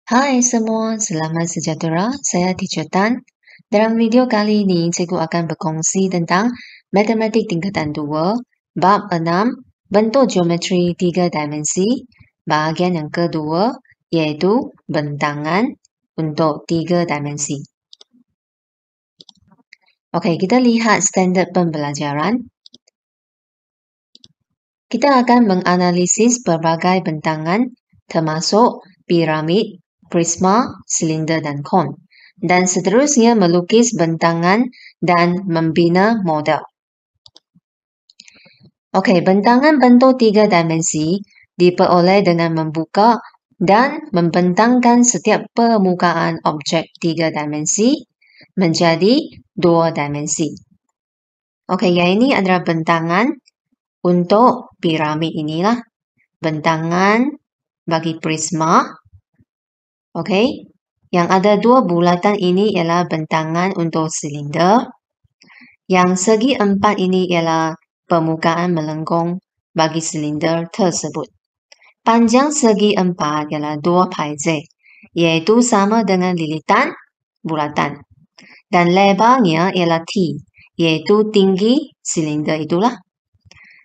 Hai semua, selamat sejahtera. Saya Teacher Tan. Dalam video kali ini, cikgu akan berkongsi tentang matematik tingkatan 2, bab 6, bentuk geometri 3 dimensi, bahagian yang kedua, iaitu bentangan untuk 3 dimensi. Okey, kita lihat standard pembelajaran. Kita akan menganalisis berbagai bentangan termasuk piramid, prisma, silinder dan kon. Dan seterusnya melukis bentangan dan membina model. Okey, bentangan bentuk 3 dimensi diperoleh dengan membuka dan membentangkan setiap permukaan objek 3 dimensi menjadi 2 dimensi. Okey, yang ini adalah bentangan untuk piramid inilah. Bentangan bagi prisma. Okey, yang ada 2 bulatan ini ialah bentangan untuk silinder. Yang segi 4 ini ialah permukaan melengkung bagi silinder tersebut. Panjang segi 4 ialah 2 pi z, iaitu sama dengan lilitan bulatan. Dan lebarnya ialah t, iaitu tinggi silinder itulah.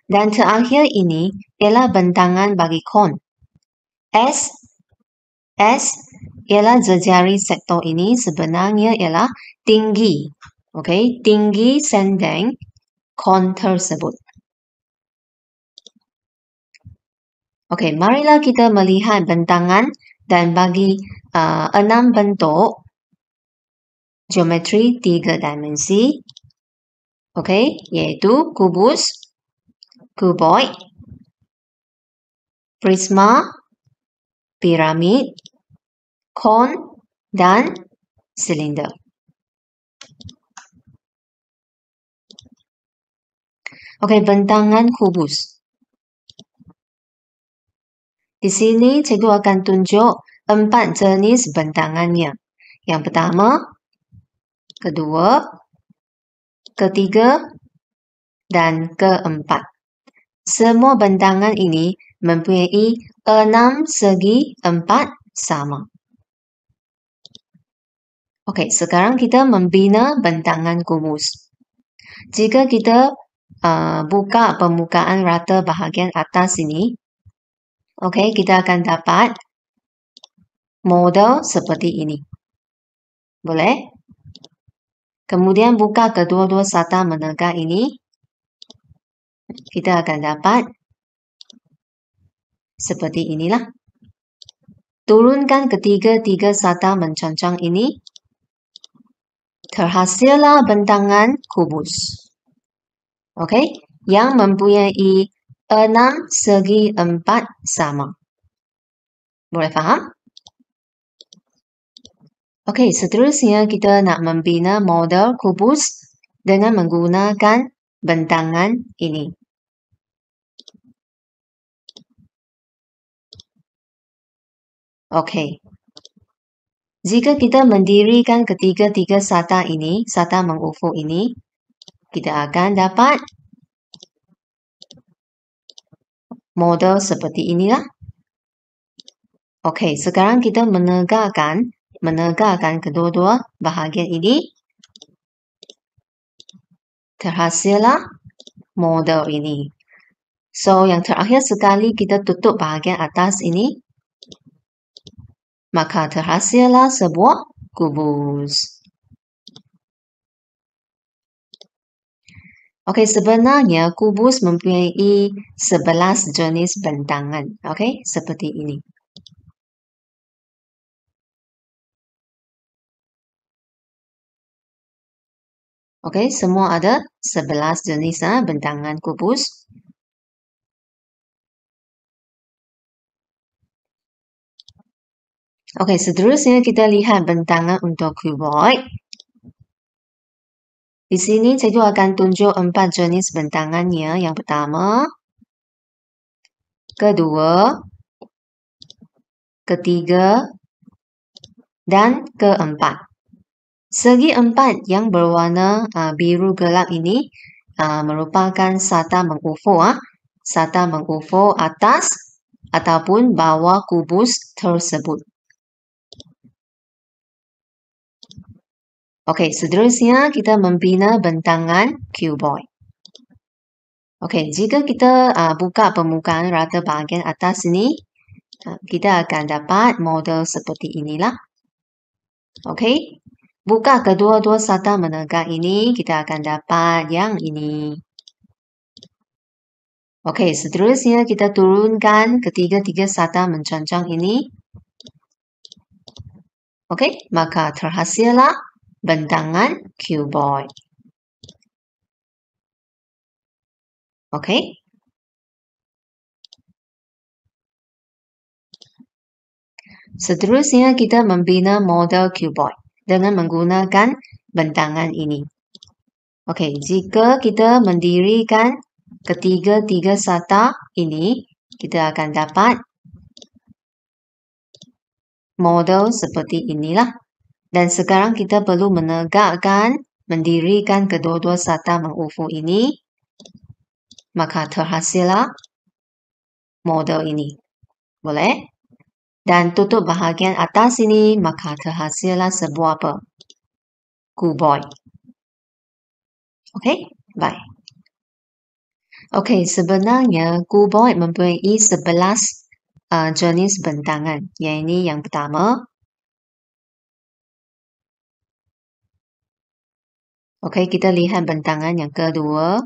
Dan terakhir ini ialah bentangan bagi kon. S ialah jejari sektor ini sebenarnya ialah tinggi. Okey, tinggi sendeng kon tersebut. Okey, marilah kita melihat bentangan dan bagi 6 bentuk geometri 3 dimensi. Okey, iaitu kubus, kuboid, prisma, piramid, kon dan silinder. Okey, bentangan kubus. Di sini cikgu akan tunjuk 4 jenis bentangannya. Yang pertama, kedua, ketiga, dan keempat. Semua bentangan ini mempunyai 6 segi 4 sama. Okey, sekarang kita membina bentangan kubus. Jika kita buka permukaan rata bahagian atas ini, okey, kita akan dapat model seperti ini. Boleh? Kemudian buka kedua-dua sata menegak ini. Kita akan dapat seperti inilah. Turunkan ketiga-tiga sata mencancang ini. Terhasillah bentangan kubus. Okey, yang mempunyai 6 segi 4 sama. Boleh faham? Okey, seterusnya kita nak membina model kubus dengan menggunakan bentangan ini. Okey. Jika kita mendirikan ketiga-tiga sata ini, sata mengufuk ini, kita akan dapat model seperti inilah. Okey, sekarang kita menegakkan kedua-dua bahagian ini. Terhasillah model ini. So, yang terakhir sekali kita tutup bahagian atas ini. Maka terhasillah sebuah kubus. Okey, sebenarnya kubus mempunyai 11 jenis bentangan. Okey, seperti ini. Okey, semua ada 11 jenis bentangan kubus. Okey, seterusnya kita lihat bentangan untuk kuboid. Di sini cikgu akan tunjuk 4 jenis bentangannya. Yang pertama, kedua, ketiga, dan keempat. Segi 4 yang berwarna biru gelap ini merupakan sata mengufuk. Sata mengufuk atas ataupun bawah kubus tersebut. Okey, seterusnya kita membina bentangan cuboid. Okey, jika kita buka permukaan rata bahagian atas ini, kita akan dapat model seperti inilah. Okey, buka kedua-dua sata menegak ini, kita akan dapat yang ini. Okey, seterusnya kita turunkan ketiga-tiga sata mencancang ini. Okey, maka terhasillah bentangan cuboid. Okey. Seterusnya kita membina model cuboid dengan menggunakan bentangan ini. Okey, jika kita mendirikan ketiga-tiga sata ini, kita akan dapat model seperti inilah. Dan sekarang kita perlu mendirikan kedua-dua sata mengufuk ini. Maka terhasillah model ini. Boleh? Dan tutup bahagian atas ini, maka terhasillah sebuah apa? Cuboid. Okey, baik. Okey, sebenarnya cuboid mempunyai 11 jenis bentangan. Yang ini yang pertama. Okey, kita lihat bentangan yang kedua.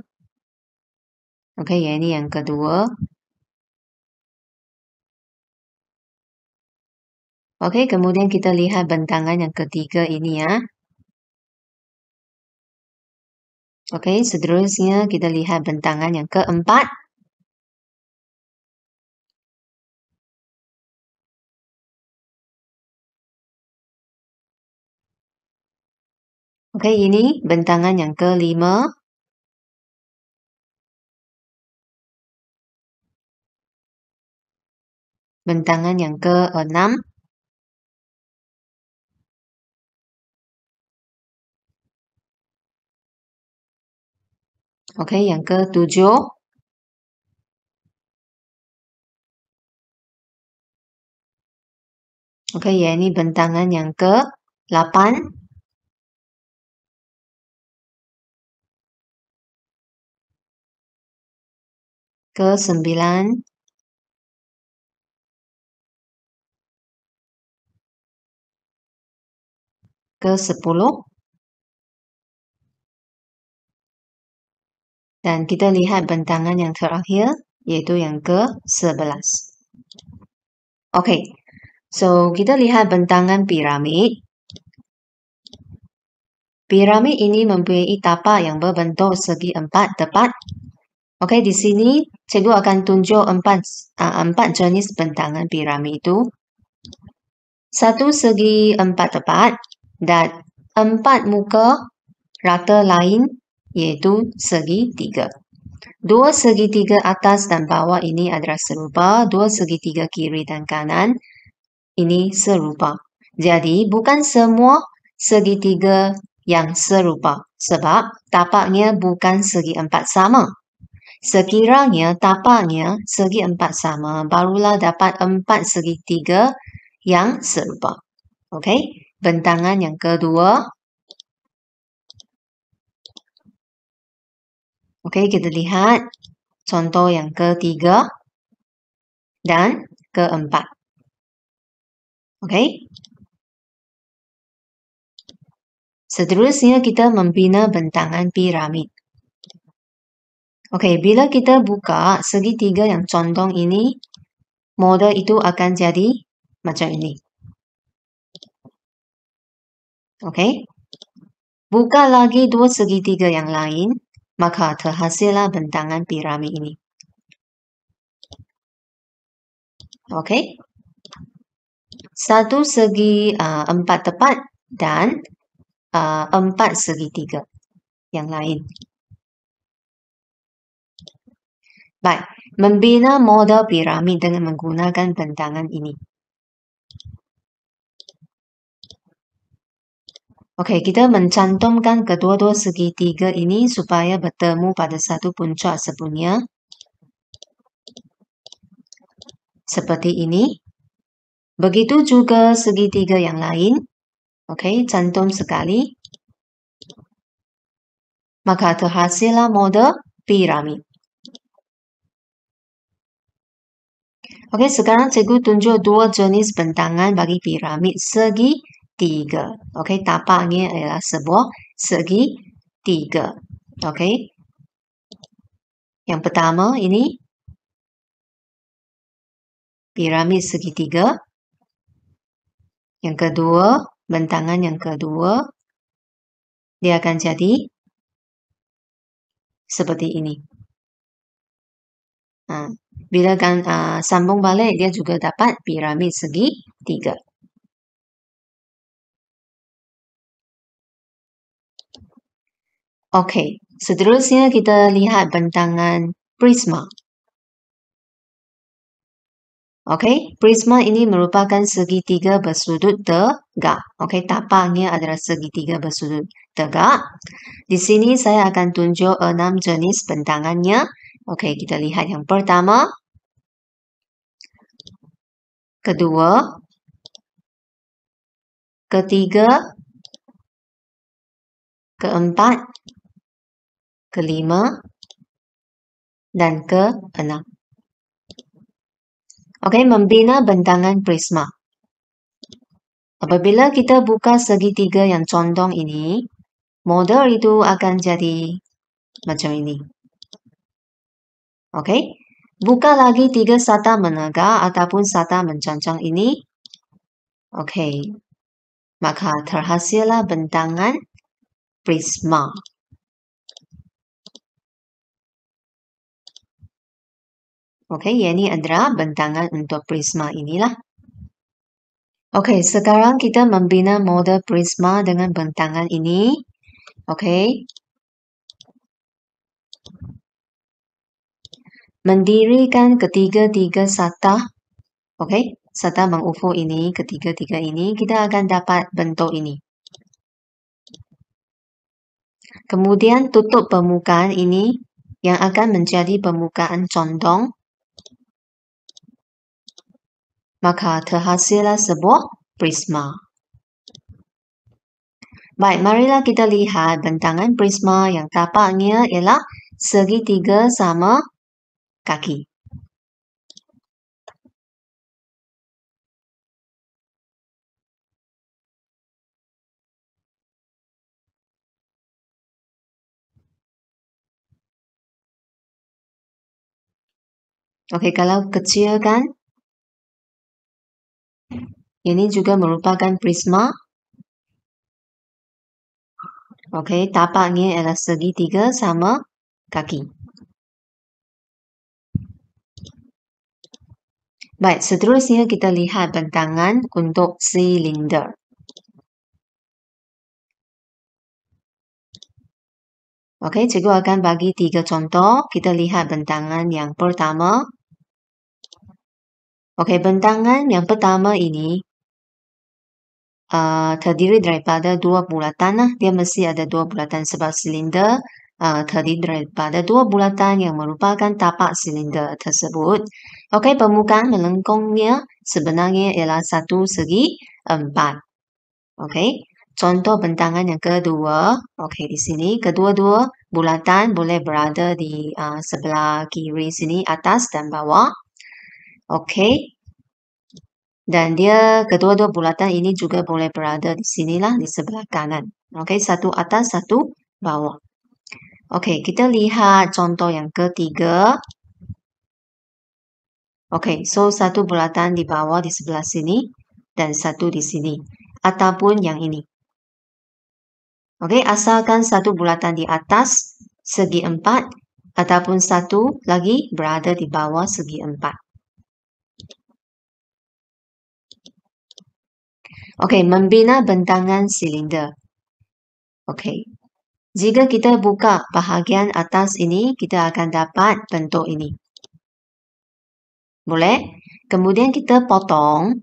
Okey, yang ini yang kedua. Okey, kemudian kita lihat bentangan yang ketiga ini ya. Okey, seterusnya kita lihat bentangan yang keempat. Okey, ini bentangan yang kelima. Bentangan yang keenam. Okey, yang ketujuh. Okey, yang ini bentangan yang ke-8. Ke-9. Ke-10. Dan kita lihat bentangan yang terakhir, iaitu yang ke-11. Okey, so kita lihat bentangan piramid. Piramid ini mempunyai tapak yang berbentuk segi empat tepat. Okey, di sini cikgu akan tunjuk empat jenis bentangan piramid itu. Satu segi empat tepat dan empat muka rata lain iaitu segitiga. Dua segitiga atas dan bawah ini adalah serupa, dua segitiga kiri dan kanan ini serupa. Jadi bukan semua segitiga yang serupa sebab tapaknya bukan segi empat sama. Sekiranya tapaknya segi empat sama, barulah dapat empat segitiga yang serupa. Okey, bentangan yang kedua. Okey, kita lihat contoh yang ketiga dan keempat. Okey. Seterusnya kita membina bentangan piramid. Okey, bila kita buka segitiga yang condong ini, model itu akan jadi macam ini. Okey. Buka lagi dua segitiga yang lain, maka terhasillah bentangan piramid ini. Okey. Satu segi empat tepat dan empat segitiga yang lain. Baik, membina model piramid dengan menggunakan bentangan ini. Okey, kita mencantumkan kedua-dua segitiga ini supaya bertemu pada satu puncak sepunya. Seperti ini. Begitu juga segitiga yang lain. Okey, cantum sekali. Maka terhasillah model piramid. Okey, sekarang cikgu tunjuk dua jenis bentangan bagi piramid segitiga. Okey, tapaknya ialah sebuah segitiga. Okey. Yang pertama ini piramid segitiga. Yang kedua, bentangan yang kedua, dia akan jadi seperti ini. Bila sambung balik, dia juga dapat piramid segitiga. Okey, seterusnya kita lihat bentangan prisma. Okey, prisma ini merupakan segitiga bersudut tegak. Okey, tapaknya adalah segitiga bersudut tegak. Di sini saya akan tunjuk 6 jenis bentangannya. Okey, kita lihat yang pertama, kedua, ketiga, keempat, kelima, dan keenam. Okey, membina bentangan prisma. Apabila kita buka segitiga yang condong ini, model itu akan jadi macam ini. Okey, buka lagi tiga sata menegak ataupun sata mencancang ini. Okey, maka terhasillah bentangan prisma. Okey, ini adalah bentangan untuk prisma inilah. Okey, sekarang kita membina model prisma dengan bentangan ini. Okey. Mendirikan ketiga-tiga sata. Okey, sata mengufuk ini, ketiga-tiga ini, kita akan dapat bentuk ini. Kemudian tutup permukaan ini yang akan menjadi permukaan condong. Maka terhasillah sebuah prisma. Baik, marilah kita lihat bentangan prisma yang tapaknya ialah segitiga sama kaki. Okey, kalau kecilkan, ini juga merupakan prisma. Okey, tapaknya ialah segitiga sama kaki. Baik, seterusnya kita lihat bentangan untuk silinder. Okey, cikgu akan bagi 3 contoh. Kita lihat bentangan yang pertama. Okey, bentangan yang pertama ini terdiri daripada dua bulatan. Dia mesti ada dua bulatan sebab silinder terdiri daripada dua bulatan yang merupakan tapak silinder tersebut. Okey, permukaan melengkungnya sebenarnya ialah 1/4. Okey, contoh bentangan yang kedua. Okey, di sini kedua-dua bulatan boleh berada di sebelah kiri sini, atas dan bawah. Okey. Dan dia kedua-dua bulatan ini juga boleh berada di sinilah, di sebelah kanan. Okey, satu atas, satu bawah. Okey, kita lihat contoh yang ketiga. Okey, so satu bulatan di bawah di sebelah sini dan satu di sini. Ataupun yang ini. Okey, asalkan satu bulatan di atas segi 4 ataupun satu lagi berada di bawah segi 4. Okey, membina bentangan silinder. Okey. Jika kita buka bahagian atas ini, kita akan dapat bentuk ini. Boleh? Kemudian kita potong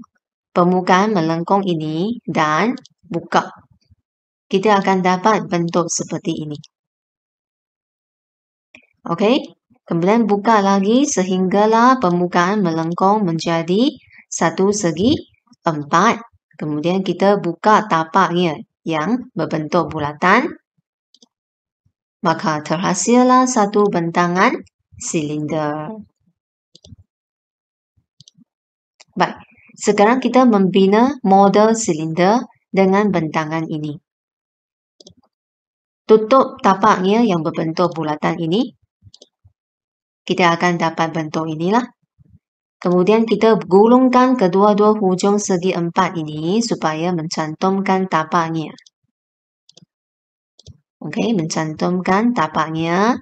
permukaan melengkung ini dan buka. Kita akan dapat bentuk seperti ini. Okey? Kemudian buka lagi sehinggalah permukaan melengkung menjadi 1/4. Kemudian kita buka tapaknya yang berbentuk bulatan. Maka terhasillah satu bentangan silinder. Baik, sekarang kita membina model silinder dengan bentangan ini. Tutup tapaknya yang berbentuk bulatan ini. Kita akan dapat bentuk inilah. Kemudian kita gulungkan kedua-dua hujung segi 4 ini supaya mencantumkan tapaknya. Okey, mencantumkan tapaknya.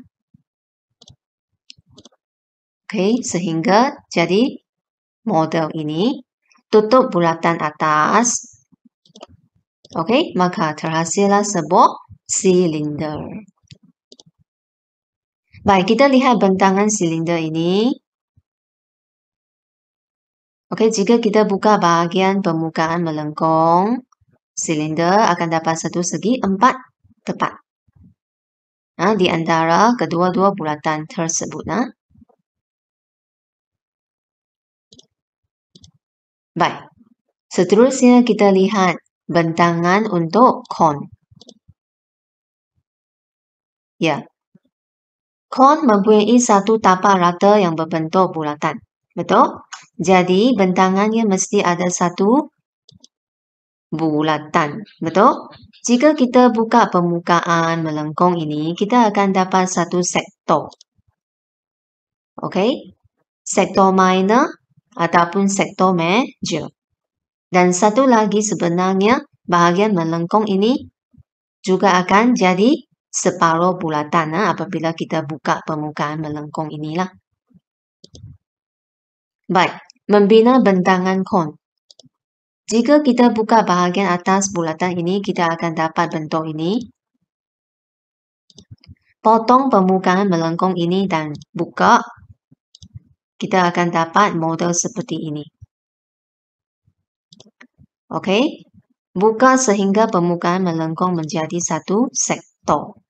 Okey, sehingga jadi model ini. Tutup bulatan atas. Okey, maka terhasillah sebuah silinder. Baik, kita lihat bentangan silinder ini. Okey, jika kita buka bahagian permukaan melengkung, silinder akan dapat satu segi 4 tepat. Di antara kedua-dua bulatan tersebut. Baik, seterusnya kita lihat bentangan untuk kon. Ya, kon mempunyai satu tapak rata yang berbentuk bulatan. Betul? Jadi, bentangannya mesti ada satu bulatan. Betul? Jika kita buka permukaan melengkung ini, kita akan dapat satu sektor. Okey? Sektor minor ataupun sektor major. Dan satu lagi sebenarnya, bahagian melengkung ini juga akan jadi separuh bulatan apabila kita buka permukaan melengkung inilah. Baik, membina bentangan kon. Jika kita buka bahagian atas bulatan ini, kita akan dapat bentuk ini. Potong permukaan melengkung ini dan buka. Kita akan dapat model seperti ini. Okey, buka sehingga permukaan melengkung menjadi satu sektor.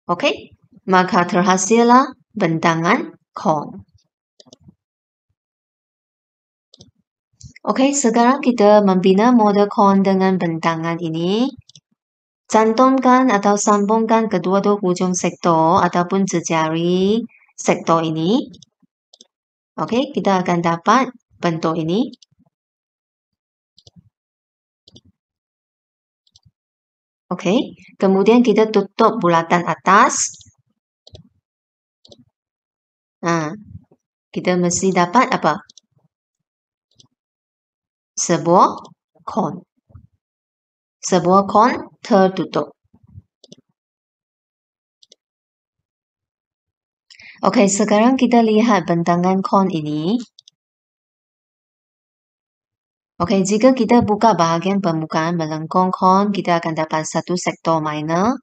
Okey, maka terhasillah bentangan kon. Okey, sekarang kita membina model kon dengan bentangan ini. Cantumkan atau sambungkan kedua-dua hujung sektor ataupun jejari sektor ini. Okey, kita akan dapat bentuk ini. Okey, kemudian kita tutup bulatan atas. Kita mesti dapat apa? Sebuah kon. Sebuah kon tertutup. Okey, sekarang kita lihat bentangan kon ini. Okey, jika kita buka bahagian permukaan melengkung kon, kita akan dapat satu sektor minor.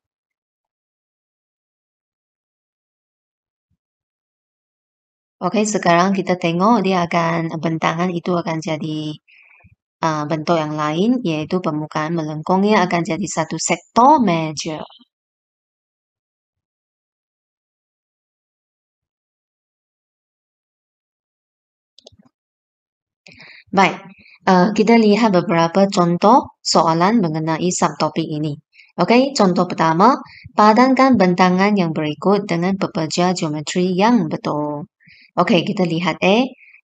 Okey, sekarang kita tengok dia akan, bentangan itu akan jadi bentuk yang lain, iaitu permukaan melengkungnya akan jadi satu sektor major. Baik, kita lihat beberapa contoh soalan mengenai subtopik ini. Okey, contoh pertama, padankan bentangan yang berikut dengan pekerja geometri yang betul. Okey, kita lihat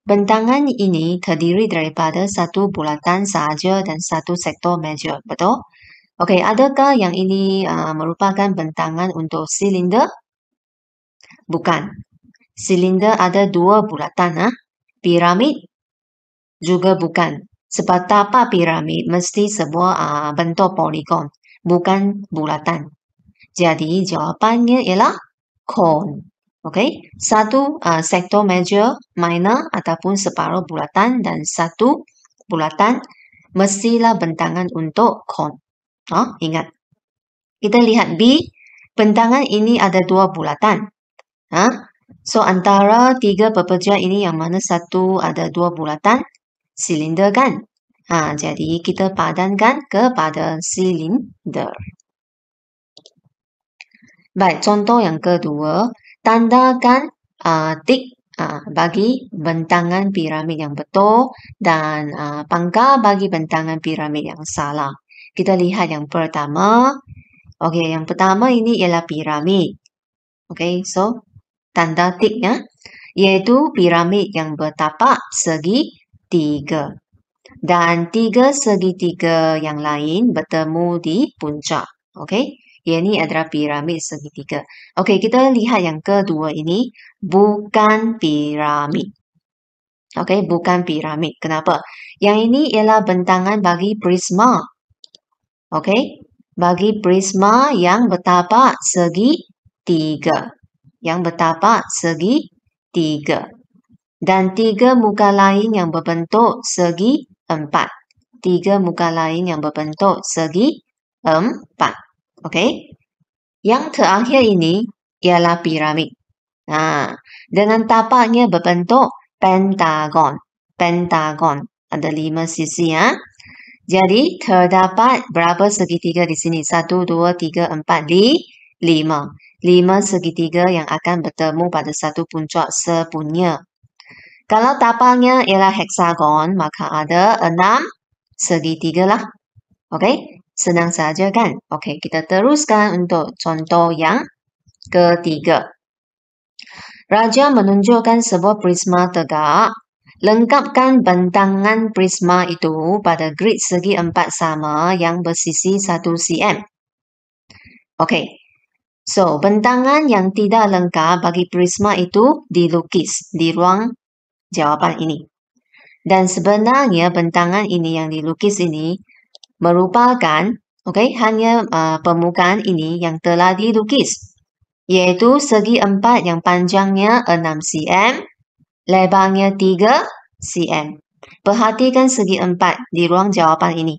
bentangan ini terdiri daripada satu bulatan sahaja dan satu sektor major, betul? Okey, adakah yang ini merupakan bentangan untuk silinder? Bukan. Silinder ada dua bulatan, piramid juga bukan. Sebab tapak piramid mesti sebuah bentuk poligon, bukan bulatan. Jadi jawapannya ialah kon. Okey, satu sektor major, minor ataupun separuh bulatan dan satu bulatan mestilah bentangan untuk kon. Ingat. Kita lihat B, bentangan ini ada dua bulatan. So antara tiga pekerja ini yang mana satu ada dua bulatan? Silinder kan? Jadi kita padankan kepada silinder. Baik, contoh yang kedua, tandakan tik bagi bentangan piramid yang betul dan pangkal bagi bentangan piramid yang salah. Kita lihat yang pertama. Okey, yang pertama ini ialah piramid. Okey, so tanda tik ya. Iaitu piramid yang bertapak segi 3. Dan 3 segitiga yang lain bertemu di puncak. Okey, ini adalah piramid segitiga. Okey, kita lihat yang kedua ini. Bukan piramid. Okey, bukan piramid. Kenapa? Yang ini ialah bentangan bagi prisma. Okey, bagi prisma yang bertapak segi 3. Yang bertapak segi 3. Dan 3 muka lain yang berbentuk segi 4. 3 muka lain yang berbentuk segi 4. Okey. Yang terakhir ini ialah piramid. Dengan tapaknya berbentuk pentagon. Pentagon. Ada 5 sisi ya. Jadi terdapat berapa segitiga di sini? 1, 2, 3, 4, 5. 5 segitiga yang akan bertemu pada satu puncak sepunya. Kalau tapaknya ialah heksagon, maka ada 6 segitiga lah. Okey, senang saja kan? Okey, kita teruskan untuk contoh yang ketiga. Raja menunjukkan sebuah prisma tegak. Lengkapkan bentangan prisma itu pada grid segi 4 sama yang bersisi 1 cm. Okey, so bentangan yang tidak lengkap bagi prisma itu dilukis di ruang jawapan ini. Dan sebenarnya bentangan ini yang dilukis ini merupakan hanya permukaan ini yang telah dilukis. Iaitu segi 4 yang panjangnya 6 cm, lebarnya 3 cm. Perhatikan segi 4 di ruang jawapan ini.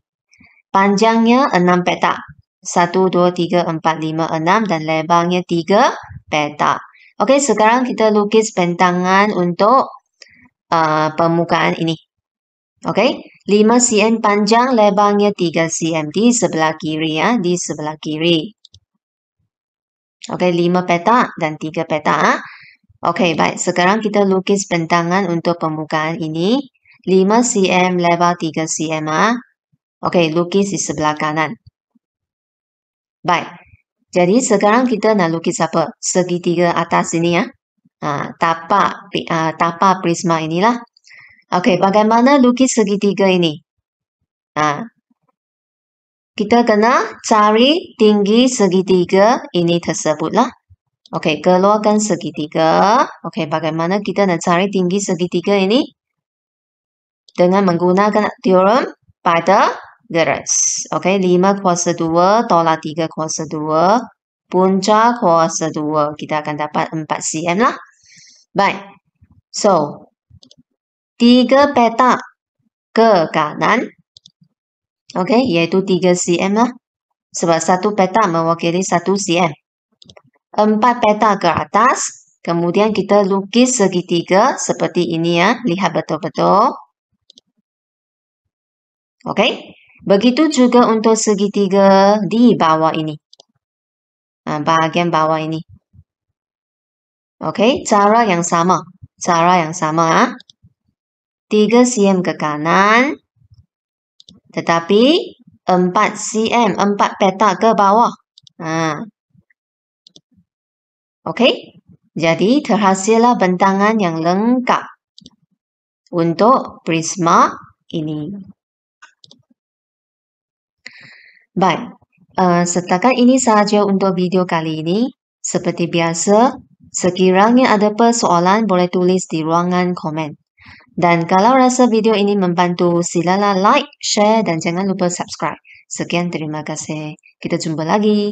Panjangnya 6 petak. 1, 2, 3, 4, 5, 6 dan lebarnya 3 petak. Okey, sekarang kita lukis bentangan untuk permukaan ini. Okey, 5 cm panjang, lebarnya 3 cm di sebelah kiri ya, di sebelah kiri. Okey, 5 petak dan 3 petak. Okey, baik. Sekarang kita lukis bentangan untuk permukaan ini. 5 cm, lebar 3 cm. Okey, lukis di sebelah kanan. Baik. Jadi sekarang kita nak lukis apa? Segitiga atas ini ya. Tapak prisma inilah. Okey, bagaimana lukis segitiga ini? Kita kena cari tinggi segitiga ini tersebutlah. Okey, keluarkan segitiga. Okey, bagaimana kita nak cari tinggi segitiga ini? Dengan menggunakan teorem Pythagoras. Okey, 5 kuasa 2 tolak 3 kuasa 2. Punca kuasa 2. Kita akan dapat 4 cm lah. Baik. So, 3 petak ke kanan. Okey, iaitu 3 cm lah. Sebab 1 petak mewakili 1 cm. 4 petak ke atas. Kemudian kita lukis segitiga seperti ini ya. Lihat betul-betul. Okey. Begitu juga untuk segitiga di bawah ini. Bahagian bawah ini. Okey. Cara yang sama. Cara yang sama. 3 cm ke kanan. Tetapi 4 cm. 4 petak ke bawah. Okey, jadi terhasillah bentangan yang lengkap untuk prisma ini. Baik, setakat ini sahaja untuk video kali ini. Seperti biasa, sekiranya ada persoalan boleh tulis di ruangan komen. Dan kalau rasa video ini membantu, silalah like, share dan jangan lupa subscribe. Sekian, terima kasih. Kita jumpa lagi.